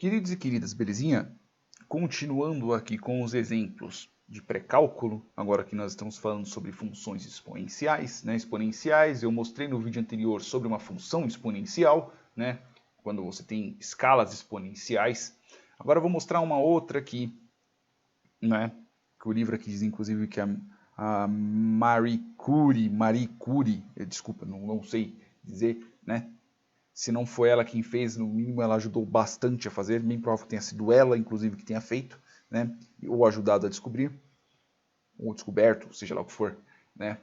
Queridos e queridas, belezinha? Continuando aqui com os exemplos de pré-cálculo, agora que nós estamos falando sobre funções exponenciais, né? Exponenciais, eu mostrei no vídeo anterior sobre uma função exponencial, né? Quando você tem escalas exponenciais. Agora eu vou mostrar uma outra aqui, né? Que o livro aqui diz, inclusive, que a Marie Curie, desculpa, não sei dizer, né? Se não foi ela quem fez, no mínimo ela ajudou bastante a fazer, bem provável que tenha sido ela, inclusive, que tenha feito, né? Ou ajudado a descobrir, ou descoberto, seja lá o que for, né?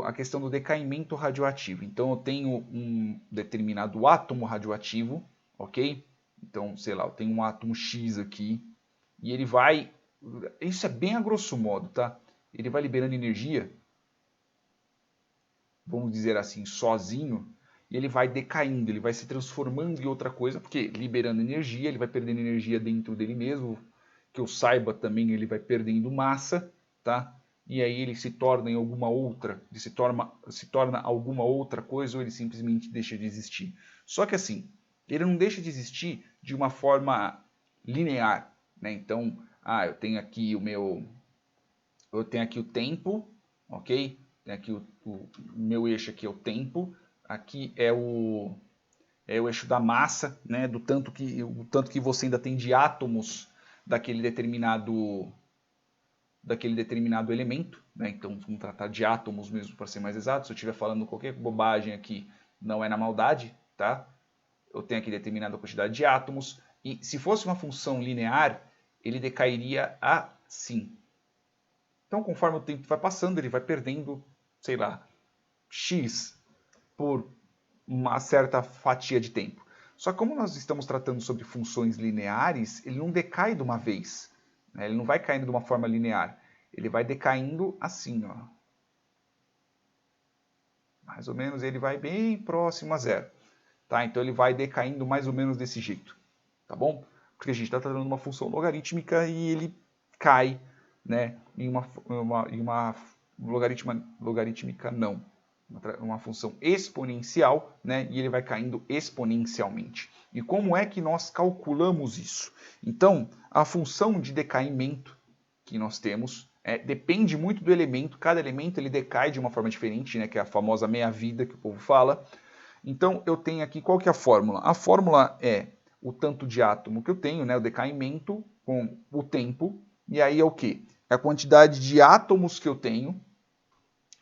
A questão do decaimento radioativo. Então eu tenho um determinado átomo radioativo, ok? Então, sei lá, eu tenho um átomo X aqui, e ele vai... Isso é bem a grosso modo, tá? Ele vai liberando energia, vamos dizer assim, sozinho, e ele vai decaindo, ele vai se transformando em outra coisa, porque liberando energia, ele vai perdendo energia dentro dele mesmo, que eu saiba também ele vai perdendo massa, tá? E aí ele se torna em alguma outra, ele se torna alguma outra coisa ou ele simplesmente deixa de existir. Só que assim, ele não deixa de existir de uma forma linear, né? Então, eu tenho aqui eu tenho aqui o tempo, ok? Tem aqui o meu eixo aqui é o tempo, aqui é o eixo da massa, né? O tanto que você ainda tem de átomos daquele determinado elemento, né? Então vamos tratar de átomos mesmo para ser mais exato. Se eu estiver falando qualquer bobagem aqui, não é na maldade, tá? Eu tenho aqui determinada quantidade de átomos e se fosse uma função linear, ele decairia assim. Então, conforme o tempo vai passando, ele vai perdendo, sei lá, x por uma certa fatia de tempo. Só que como nós estamos tratando sobre funções lineares, ele não decai de uma vez, né? Ele não vai caindo de uma forma linear. Ele vai decaindo assim, ó. Mais ou menos, ele vai bem próximo a zero. Tá? Então, ele vai decaindo mais ou menos desse jeito. Tá bom? Porque a gente está tratando de uma função logarítmica e ele cai, né, em uma logarítmica não, uma função exponencial, né, e ele vai caindo exponencialmente. E como é que nós calculamos isso? Então, a função de decaimento que nós temos depende muito do elemento, cada elemento ele decai de uma forma diferente, né, que é a famosa meia-vida que o povo fala. Então, eu tenho aqui, qual que é a fórmula? A fórmula é o tanto de átomo que eu tenho, né, o decaimento com o tempo, e aí é o quê? É a quantidade de átomos que eu tenho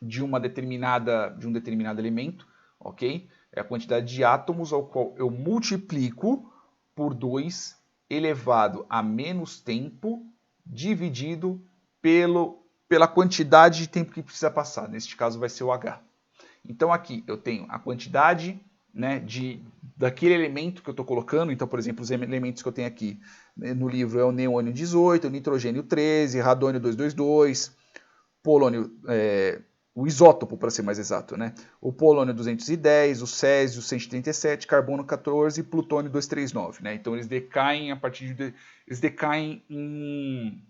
de um determinado elemento, ok? É a quantidade de átomos ao qual eu multiplico por 2 elevado a menos tempo dividido pela quantidade de tempo que precisa passar. Neste caso vai ser o H. Então aqui eu tenho a quantidade, né, daquele elemento que eu estou colocando. Então, por exemplo, os elementos que eu tenho aqui, né, no livro é o neônio 18, o nitrogênio 13, radônio 222, polônio, o isótopo para ser mais exato, né? O polônio 210, o césio 137, carbono 14 e plutônio 239, né? Então eles decaem eles decaem em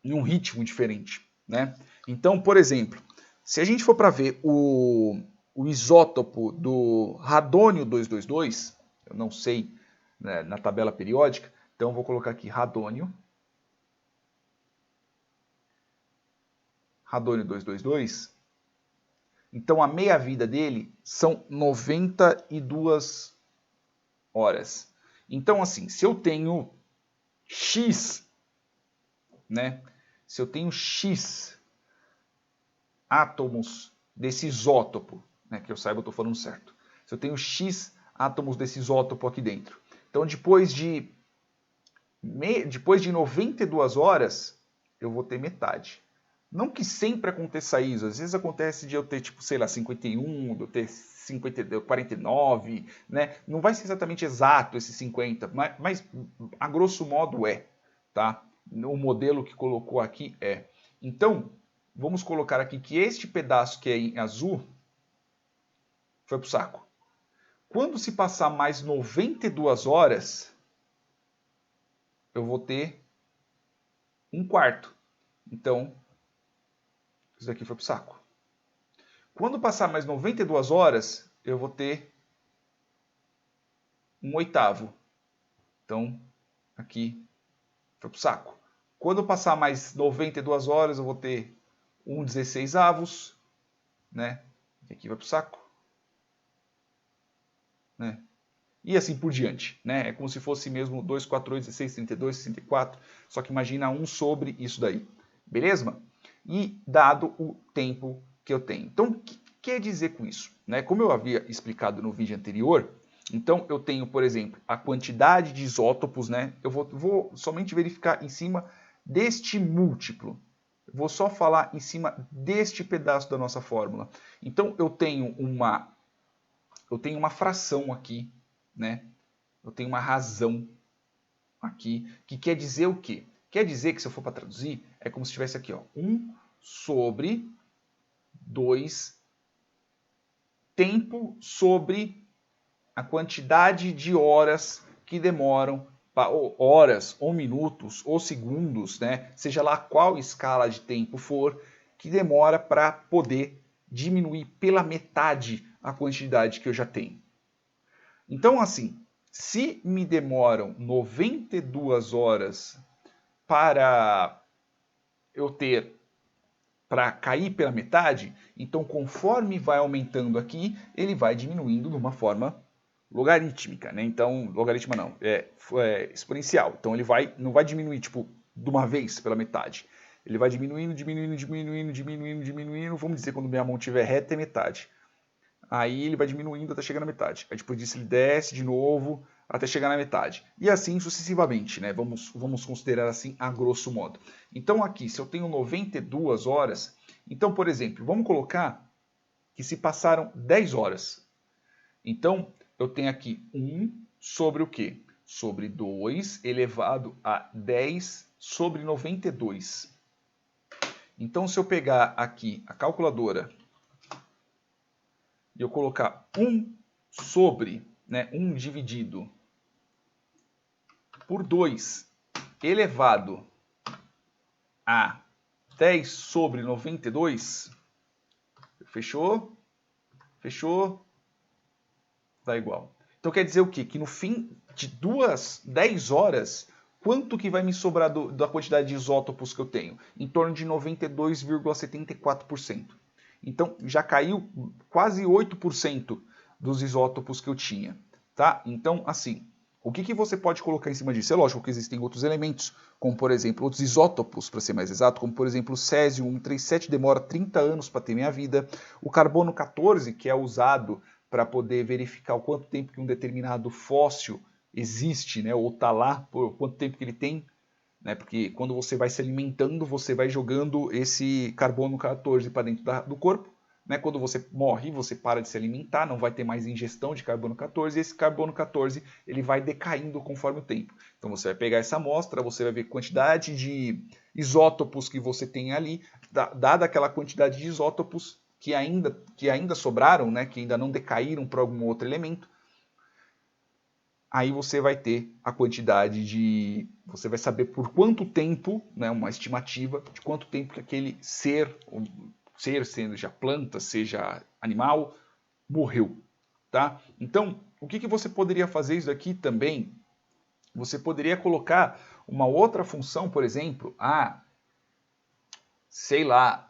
um ritmo diferente, né? Então, por exemplo, se a gente for para ver o isótopo do radônio 222, eu não sei, né, na tabela periódica, então eu vou colocar aqui radônio 222. Então a meia-vida dele são 92 horas. Então assim, se eu tenho X, né? Se eu tenho X átomos desse isótopo, né, que eu saiba eu estou falando certo. Se eu tenho X átomos desse isótopo aqui dentro. Então, depois de 92 horas, eu vou ter metade. Não que sempre aconteça isso, às vezes acontece de eu ter, tipo, sei lá, 51, de eu ter 49, né? Não vai ser exatamente exato esse 50, mas a grosso modo é, tá? O modelo que colocou aqui é. Então, vamos colocar aqui que este pedaço que é em azul foi para o saco. Quando se passar mais 92 horas, eu vou ter um quarto. Então, isso daqui foi para o saco. Quando passar mais 92 horas, eu vou ter um oitavo. Então, aqui foi para o saco. Quando eu passar mais 92 horas, eu vou ter 1/16, né? E aqui vai para o saco. Né? E assim por diante, né? É como se fosse mesmo 2, 4, 8, 16, 32, 64, só que imagina 1 sobre isso daí, beleza? E dado o tempo que eu tenho. Então, o que quer dizer com isso? Né? Como eu havia explicado no vídeo anterior, então eu tenho, por exemplo, a quantidade de isótopos, né? Eu vou somente verificar em cima deste múltiplo. Eu vou só falar em cima deste pedaço da nossa fórmula. Então, eu tenho uma fração aqui, né? Eu tenho uma razão aqui, que quer dizer o quê? Quer dizer que, se eu for para traduzir, é como se tivesse aqui, ó, 1 sobre 2 tempo sobre a quantidade de horas que demoram, horas, ou minutos, ou segundos, né? Seja lá qual escala de tempo for, que demora para poder diminuir pela metade a quantidade que eu já tenho. Então, assim, se me demoram 92 horas para eu ter, para cair pela metade, então conforme vai aumentando aqui, ele vai diminuindo de uma forma logarítmica, né? Então, logaritma não, é exponencial. Então ele não vai diminuir tipo de uma vez pela metade. Ele vai diminuindo, diminuindo, diminuindo, diminuindo, diminuindo. Vamos dizer, quando minha mão estiver reta é metade. Aí ele vai diminuindo até chegar na metade. Aí depois disso ele desce de novo até chegar na metade. E assim sucessivamente, né? Vamos considerar assim a grosso modo. Então aqui, se eu tenho 92 horas, então, por exemplo, vamos colocar que se passaram 10 horas. Então, eu tenho aqui 1 sobre o quê? Sobre 2 elevado a 10 sobre 92. Então, se eu pegar aqui a calculadora e eu colocar 1 sobre, né, 1 dividido por 2 elevado a 10 sobre 92, fechou? Fechou? Dá igual. Então quer dizer o quê? Que no fim de 10 horas, quanto que vai me sobrar da quantidade de isótopos que eu tenho? Em torno de 92,74%. Então já caiu quase 8% dos isótopos que eu tinha. Tá? Então, assim, o que você pode colocar em cima disso? É lógico que existem outros elementos, como por exemplo, outros isótopos, para ser mais exato, como por exemplo o césio 137 demora 30 anos para ter minha vida, o carbono 14, que é usado para poder verificar o quanto tempo que um determinado fóssil existe, né, ou está lá, por quanto tempo que ele tem, né, porque quando você vai se alimentando, você vai jogando esse carbono 14 para dentro do corpo. Né, quando você morre, você para de se alimentar, não vai ter mais ingestão de carbono 14, e esse carbono 14 ele vai decaindo conforme o tempo. Então você vai pegar essa amostra, você vai ver a quantidade de isótopos que você tem ali, dada aquela quantidade de isótopos que ainda sobraram, né, que ainda não decaíram para algum outro elemento, aí você vai ter a quantidade de... Você vai saber por quanto tempo, né, uma estimativa de quanto tempo que aquele ser, seja planta, seja animal, morreu. Tá? Então, o que você poderia fazer isso daqui também? Você poderia colocar uma outra função, por exemplo, sei lá,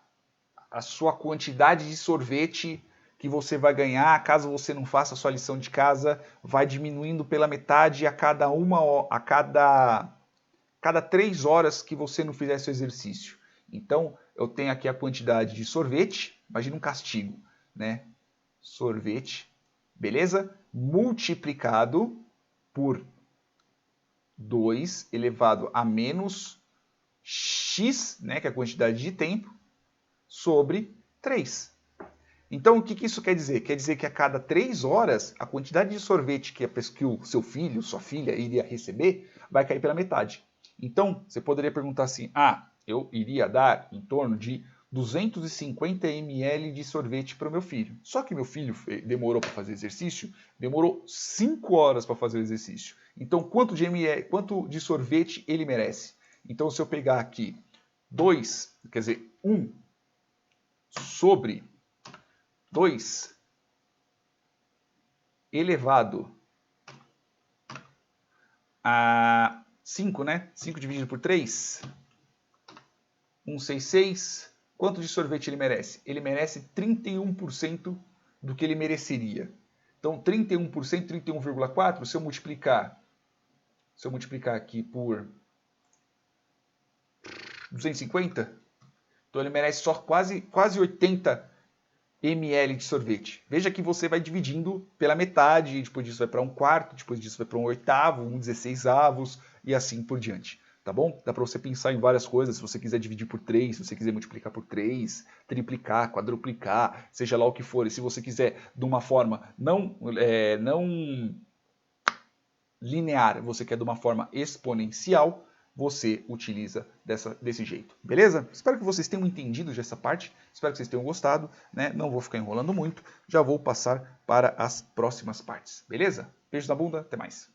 a sua quantidade de sorvete que você vai ganhar, caso você não faça a sua lição de casa, vai diminuindo pela metade a cada 3 horas que você não fizer seu exercício. Então, eu tenho aqui a quantidade de sorvete, imagina um castigo, né? Sorvete, beleza? Multiplicado por 2 elevado a menos x, né, que é a quantidade de tempo, sobre 3. Então, o que isso quer dizer? Quer dizer que a cada 3 horas, a quantidade de sorvete que o seu filho, sua filha, iria receber, vai cair pela metade. Então, você poderia perguntar assim, eu iria dar em torno de 250 ml de sorvete para o meu filho. Só que meu filho demorou para fazer exercício, demorou 5 horas para fazer o exercício. Então, quanto de sorvete ele merece? Então, se eu pegar aqui 1 sobre 2 elevado a 5, né? 5 dividido por 3, 166. Quanto de sorvete ele merece? Ele merece 31% do que ele mereceria. Então, 31%, 31,4, se eu multiplicar aqui por 250, então ele merece só quase 80 ml de sorvete. Veja que você vai dividindo pela metade, depois disso vai para 1/4, depois disso vai para 1/8, 1/16 e assim por diante. Tá bom? Dá para você pensar em várias coisas, se você quiser dividir por 3, se você quiser multiplicar por 3, triplicar, quadruplicar, seja lá o que for. E se você quiser de uma forma não linear, você quer de uma forma exponencial, você utiliza desse jeito, beleza? Espero que vocês tenham entendido essa parte, espero que vocês tenham gostado, né? Não vou ficar enrolando muito, já vou passar para as próximas partes, beleza? Beijo na bunda, até mais.